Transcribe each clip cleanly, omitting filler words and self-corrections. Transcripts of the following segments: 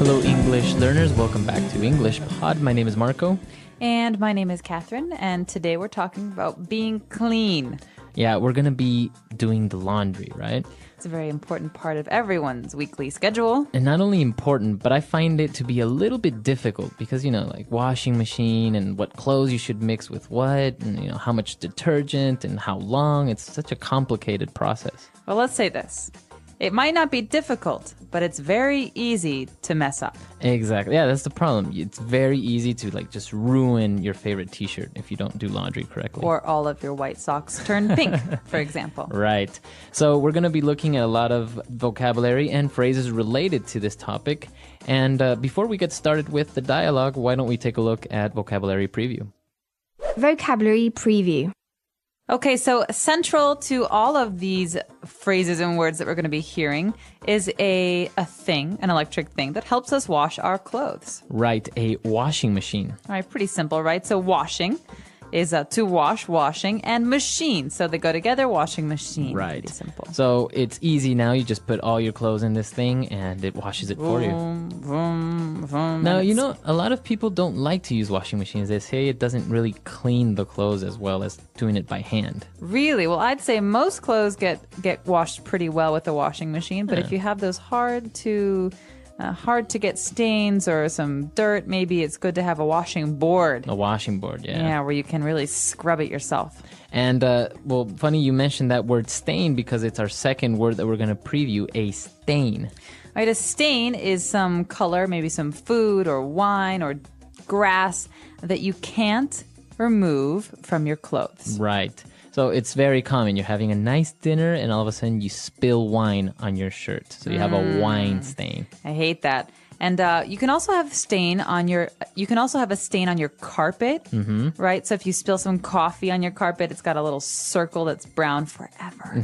Hello, English learners. Welcome back to English Pod. My name is Marco. And my name is Catherine, and today we're talking about being clean. Yeah, we're going to be doing the laundry, right? It's a very important part of everyone's weekly schedule. And not only important, but I find it to be a little bit difficult because, like washing machine and what clothes you should mix with what, and, how much detergent and how long. It's such a complicated process. Well, let's say this. It might not be difficult, but it's very easy to mess up. Exactly. Yeah, that's the problem. It's very easy to just ruin your favorite t-shirt if you don't do laundry correctly. Or all of your white socks turn pink, for example. Right. So we're going to be looking at a lot of vocabulary and phrases related to this topic. And before we get started with the dialogue, why don't we take a look at vocabulary preview? Vocabulary preview. Okay, so central to all of these phrases and words that we're going to be hearing is a thing, an electric thing that helps us wash our clothes. Right, a washing machine. All right, pretty simple, right? So washing is to wash, washing, and machine. So they go together, washing machine. Right. Pretty simple. So it's easy now. You just put all your clothes in this thing and it washes it for you. Vroom, vroom, Now, a lot of people don't like to use washing machines. They say it doesn't really clean the clothes as well as doing it by hand. Really? Well, I'd say most clothes get washed pretty well with a washing machine. But if you have those hard to get stains or some dirt, maybe it's good to have a washing board. A washing board, yeah. Yeah, where you can really scrub it yourself. And, funny you mentioned that word stain because it's our second word that we're going to preview, a stain. Right, a stain is some color, maybe some food or wine or grass that you can't remove from your clothes. Right. So it's very common. You're having a nice dinner and all of a sudden you spill wine on your shirt. So you have a wine stain. I hate that. And you can also have a stain on your carpet, right? So if you spill some coffee on your carpet, it's got a little circle that's brown forever.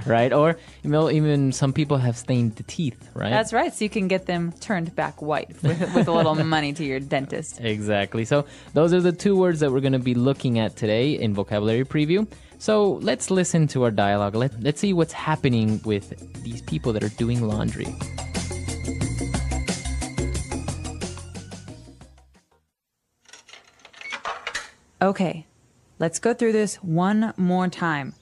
Right? Or even some people have stained the teeth, right? That's right. So you can get them turned back white with a little money to your dentist. Exactly. So those are the two words that we're going to be looking at today in vocabulary preview. So let's listen to our dialogue. Let's see what's happening with these people that are doing laundry. Okay, let's go through this one more time.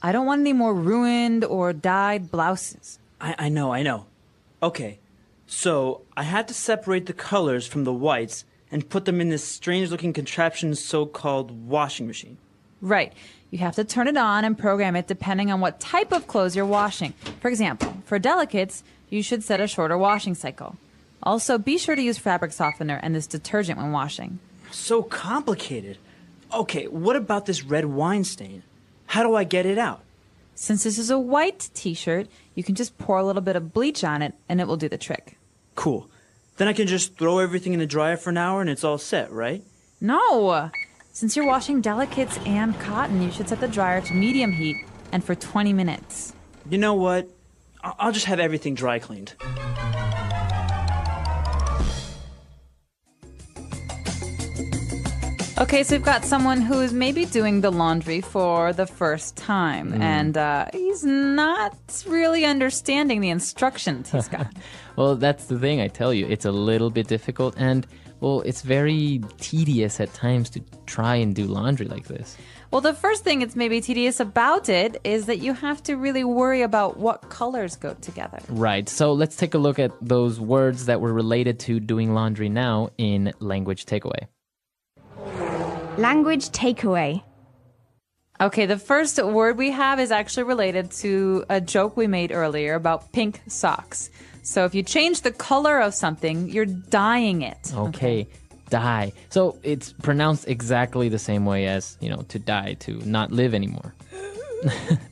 I don't want any more ruined or dyed blouses. I know. Okay, so I had to separate the colors from the whites and put them in this strange-looking contraption so-called washing machine. Right. You have to turn it on and program it depending on what type of clothes you're washing. For example, for delicates, you should set a shorter washing cycle. Also, be sure to use fabric softener and this detergent when washing. So complicated. Okay, what about this red wine stain? How do I get it out? Since this is a white t-shirt, you can just pour a little bit of bleach on it and it will do the trick. Cool. Then I can just throw everything in the dryer for an hour and it's all set, right? No! Since you're washing delicates and cotton, you should set the dryer to medium heat and for 20 minutes. You know what? I'll just have everything dry cleaned. Okay, so we've got someone who's maybe doing the laundry for the first time, and he's not really understanding the instructions he's got. Well, that's the thing, I tell you. It's a little bit difficult, and, it's very tedious at times to try and do laundry like this. Well, the first thing that's maybe tedious about it is that you have to really worry about what colors go together. Right, so let's take a look at those words that were related to doing laundry now in Language Takeaway. Language takeaway. Okay, the first word we have is actually related to a joke we made earlier about pink socks. So if you change the color of something, you're dyeing it. Okay, dye. So it's pronounced exactly the same way as, to die, to not live anymore.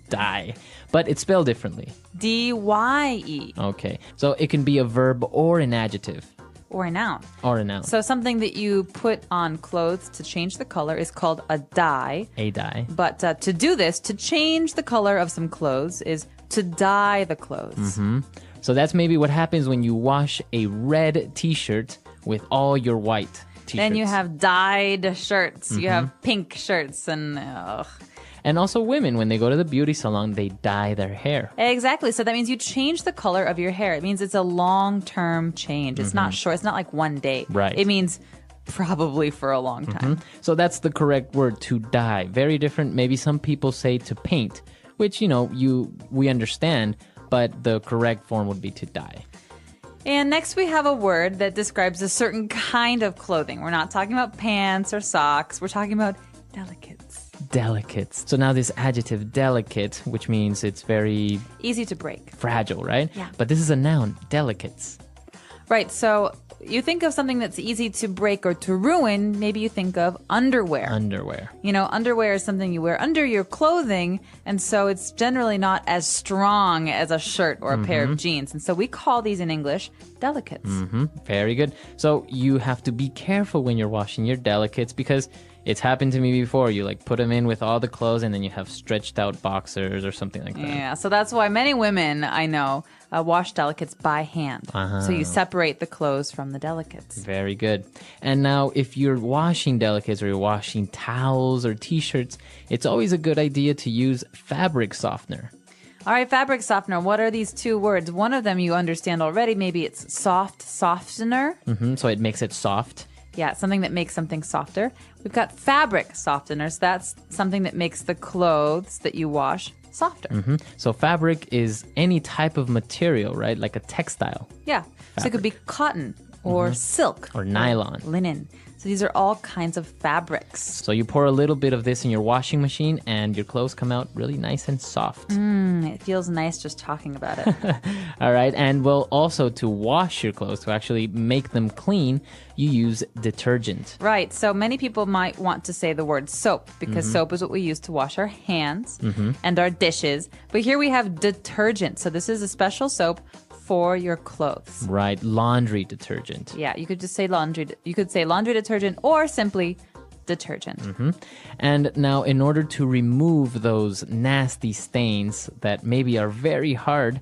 Die. But it's spelled differently. D-Y-E. Okay, so it can be a verb or an adjective. Or a noun. Or a noun. So something that you put on clothes to change the color is called a dye. A dye. But to do this, to change the color of some clothes is to dye the clothes. Mm-hmm. So that's maybe what happens when you wash a red t-shirt with all your white t-shirts. Then you have dyed shirts. You have pink shirts and... And also women, when they go to the beauty salon, they dye their hair. Exactly. So that means you change the color of your hair. It means it's a long-term change. It's not short. It's not like one day. Right. It means probably for a long time. So that's the correct word, to dye. Very different. Maybe some people say to paint, which, we understand, but the correct form would be to dye. And next we have a word that describes a certain kind of clothing. We're not talking about pants or socks. We're talking about delicates. Delicates. So now this adjective, delicate, which means it's very Easy to break. fragile, right? Yeah. But this is a noun, delicates. Right. So you think of something that's easy to break or to ruin, maybe you think of underwear. Underwear. Underwear is something you wear under your clothing, and so it's generally not as strong as a shirt or a pair of jeans. And so we call these in English delicates. Very good. So you have to be careful when you're washing your delicates because it's happened to me before. You put them in with all the clothes and then you have stretched out boxers or something like that. Yeah, so that's why many women I know wash delicates by hand. So you separate the clothes from the delicates. Very good. And now if you're washing delicates or you're washing towels or t-shirts, it's always a good idea to use fabric softener. All right, fabric softener. What are these two words? One of them you understand already. Maybe it's soft softener. So it makes it soft. Yeah, something that makes something softer. We've got fabric softener. So that's something that makes the clothes that you wash softer. So fabric is any type of material, right? Like a textile. Yeah. So it could be cotton or silk Or nylon. linen. So these are all kinds of fabrics. So you pour a little bit of this in your washing machine and your clothes come out really nice and soft. It feels nice just talking about it. All right. And well, also to wash your clothes, to actually make them clean, you use detergent. Right. So many people might want to say the word soap because soap is what we use to wash our hands and our dishes. But here we have detergent. So this is a special soap for your clothes. Right. Laundry detergent. Yeah, you could just say laundry. You could say laundry detergent or simply detergent. And now, in order to remove those nasty stains that maybe are very hard,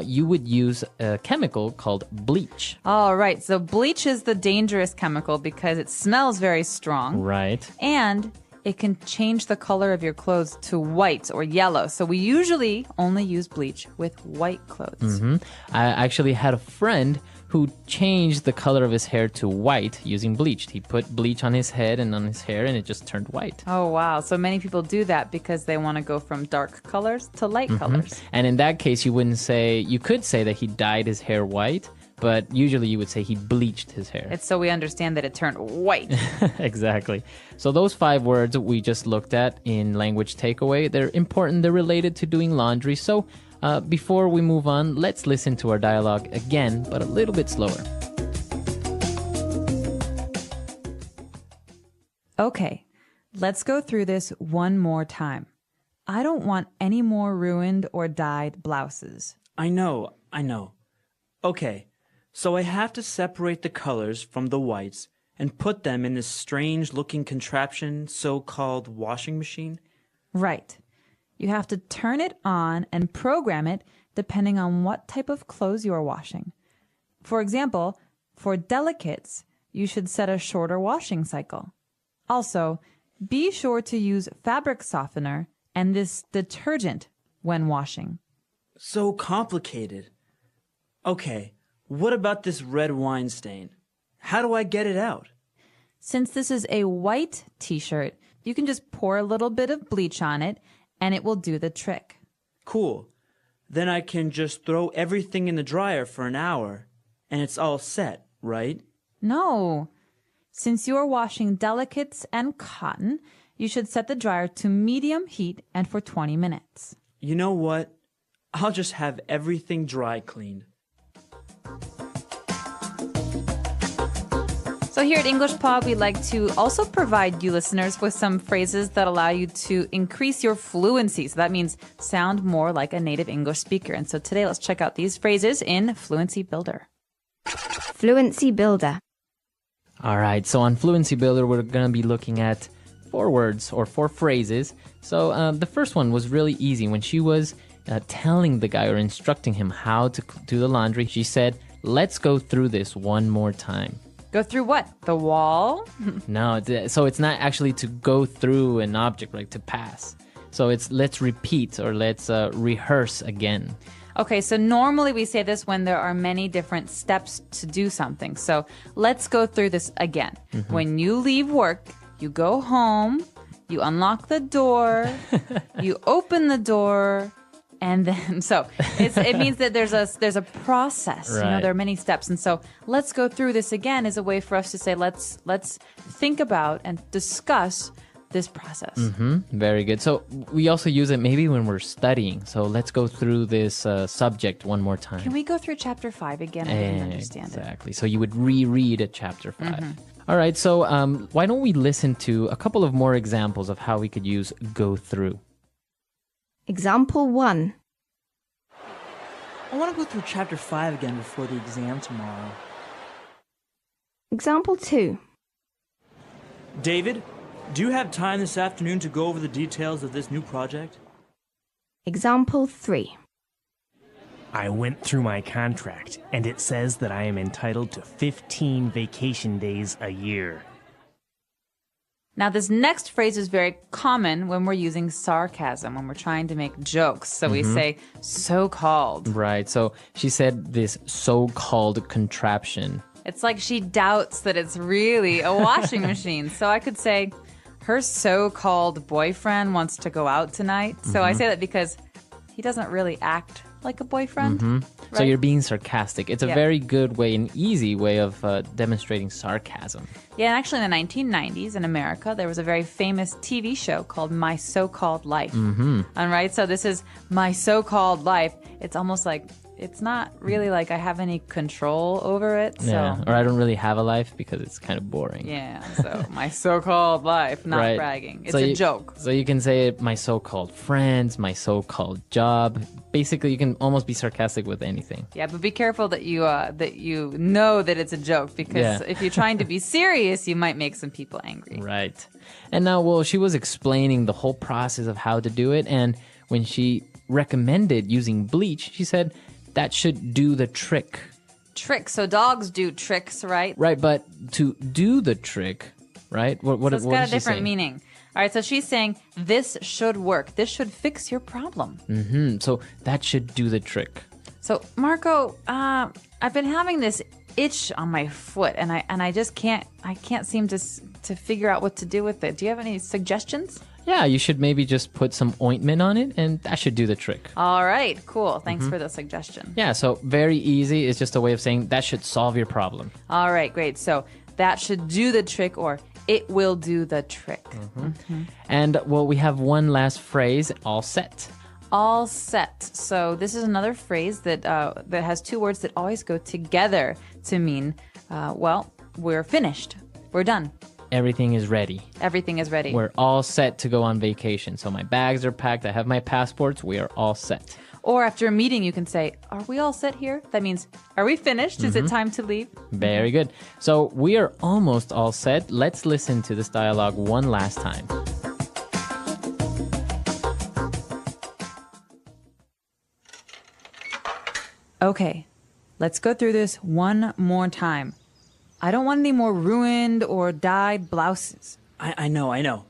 you would use a chemical called bleach. All right. So bleach is the dangerous chemical because it smells very strong. Right. And it can change the color of your clothes to white or yellow. So we usually only use bleach with white clothes. I actually had a friend who changed the color of his hair to white using bleach. He put bleach on his head and on his hair, and it just turned white. Oh, wow. So many people do that because they want to go from dark colors to light colors. And in that case, you could say that he dyed his hair white, but usually you would say he bleached his hair. It's so we understand that it turned white. Exactly. So those 5 words we just looked at in language takeaway, they're important. They're related to doing laundry. So before we move on, let's listen to our dialogue again, but a little bit slower. Okay, let's go through this one more time. I don't want any more ruined or dyed blouses. I know. Okay, so I have to separate the colors from the whites and put them in this strange-looking contraption so-called washing machine? Right. You have to turn it on and program it depending on what type of clothes you are washing. For example, for delicates, you should set a shorter washing cycle. Also, be sure to use fabric softener and this detergent when washing. So complicated. Okay, what about this red wine stain? How do I get it out? Since this is a white t-shirt, you can just pour a little bit of bleach on it and it will do the trick. Cool. Then I can just throw everything in the dryer for an hour and it's all set, right? No. Since you are washing delicates and cotton, you should set the dryer to medium heat and for 20 minutes. You know what? I'll just have everything dry cleaned. So here at English Pod, we like to also provide you listeners with some phrases that allow you to increase your fluency. So that means sound more like a native English speaker. And so today, let's check out these phrases in Fluency Builder. Fluency Builder. All right, so on Fluency Builder, we're going to be looking at 4 words or 4 phrases. So the first one was really easy. When she was telling the guy or instructing him how to do the laundry, she said, "Let's go through this one more time." Go through what? The wall? No, so it's not actually to go through an object, like to pass. So it's let's repeat or let's rehearse again. Okay, so normally we say this when there are many different steps to do something. So let's go through this again. When you leave work, you go home, you unlock the door, you open the door, and then it means that there's a process. Right. You know, there are many steps, and so let's go through this again is a way for us to say let's think about and discuss this process. Very good. So we also use it maybe when we're studying. So let's go through this subject one more time. Can we go through chapter 5 again? I didn't understand it. Exactly. So you would reread chapter 5. All right. So why don't we listen to a couple of more examples of how we could use go through? Example 1. I want to go through chapter 5 again before the exam tomorrow. Example 2. David, do you have time this afternoon to go over the details of this new project? Example 3. I went through my contract, and it says that I am entitled to 15 vacation days a year. Now, this next phrase is very common when we're using sarcasm, when we're trying to make jokes. So we say so-called. Right. So she said this so-called contraption. It's like she doubts that it's really a washing machine. So I could say, her so-called boyfriend wants to go out tonight. So I say that because he doesn't really act like a boyfriend. Right? So you're being sarcastic. It's a Yeah. very good way, an easy way of demonstrating sarcasm. Yeah, and actually in the 1990s in America, there was a very famous TV show called My So-Called Life. And right, so this is my so-called life. It's almost like, it's not really like I have any control over it. So. Yeah. Or I don't really have a life because it's kind of boring. Yeah, so my so-called life, not Right. bragging. It's So a you- joke. So you can say my so-called friends, my so-called job. Basically, you can almost be sarcastic with anything. Yeah, but be careful that you know that it's a joke because Yeah. if you're trying to be serious, you might make some people angry. Right. And now, well, she was explaining the whole process of how to do it. And when she recommended using bleach, she said that should do the trick. Trick. So dogs do tricks, right? Right. But to do the trick, right? What So it's what got is a she different saying? meaning. All right, so she's saying this should work. This should fix your problem. So that should do the trick. So Marco, I've been having this itch on my foot, and I just can't seem to figure out what to do with it. Do you have any suggestions? Yeah, you should maybe just put some ointment on it, and that should do the trick. All right, cool. Thanks for the suggestion. Yeah, so very easy. It's just a way of saying that should solve your problem. All right, great. So that should do the trick, or it will do the trick. And, well, we have one last phrase, all set. All set. So this is another phrase that has two words that always go together to mean, well, we're finished. We're done. Everything is ready. Everything is ready. We're all set to go on vacation. So my bags are packed. I have my passports. We are all set. Or after a meeting, you can say, are we all set here? That means, are we finished? Is it time to leave? Very good. So we are almost all set. Let's listen to this dialogue one last time. Okay, let's go through this one more time. I don't want any more ruined or dyed blouses. I know.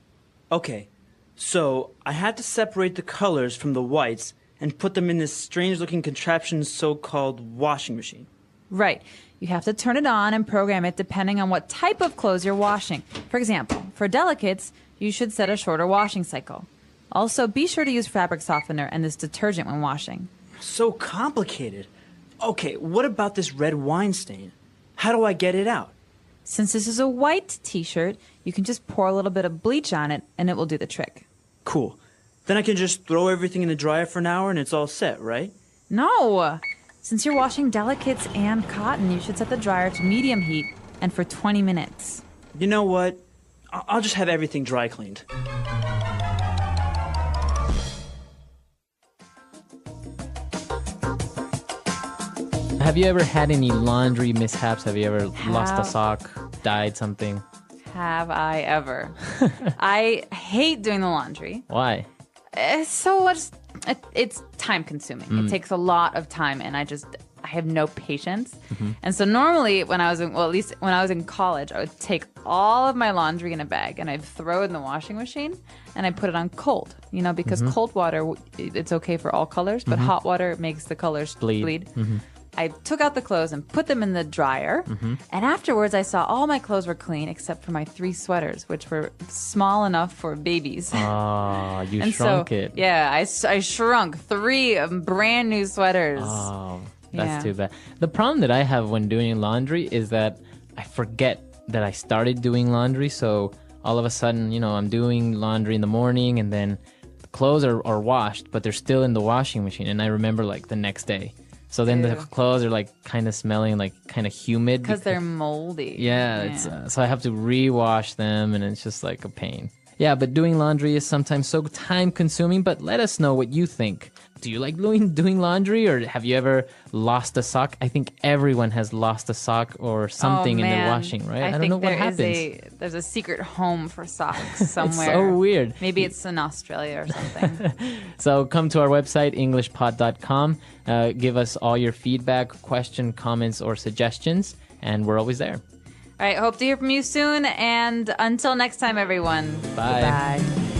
Okay, so I had to separate the colors from the whites and put them in this strange-looking contraption so-called washing machine. Right. You have to turn it on and program it depending on what type of clothes you're washing. For example, for delicates, you should set a shorter washing cycle. Also, be sure to use fabric softener and this detergent when washing. So complicated. Okay, what about this red wine stain? How do I get it out? Since this is a white t-shirt, you can just pour a little bit of bleach on it and it will do the trick. Cool. Then I can just throw everything in the dryer for an hour and it's all set, right? No! Since you're washing delicates and cotton, you should set the dryer to medium heat and for 20 minutes. You know what? I'll just have everything dry cleaned. Have you ever had any laundry mishaps? Have you ever lost a Have- sock, dyed something? Have I ever? I hate doing the laundry. Why? It's so much. It's time consuming. It takes a lot of time, and I have no patience. And so normally when I was at least when I was in college, I would take all of my laundry in a bag and I'd throw it in the washing machine and I'd put it on cold, because cold water, it's okay for all colors, but hot water makes the colors bleed. I took out the clothes and put them in the dryer. And afterwards, I saw all my clothes were clean except for my 3 sweaters, which were small enough for babies. Oh, you And shrunk so, it. yeah, I shrunk 3 brand new sweaters. Oh, that's Yeah. too bad. The problem that I have when doing laundry is that I forget that I started doing laundry. So all of a sudden, I'm doing laundry in the morning and then the clothes are washed, but they're still in the washing machine. And I remember like the next day. So then the Ew. clothes are like kind of smelling like kind of humid. Because they're moldy. Yeah, it's so I have to rewash them, and it's just like a pain. Yeah, but doing laundry is sometimes so time consuming, but let us know what you think. Do you like doing laundry, or have you ever lost a sock? I think everyone has lost a sock or something Oh, in their man. washing, right? I don't think know what there is happens. there's a secret home for socks somewhere. It's so weird. Maybe it's in Australia or something. So come to our website, englishpod.com. Give us all your feedback, question, comments, or suggestions, and we're always there. All right, hope to hear from you soon. And until next time, everyone. Bye. Bye.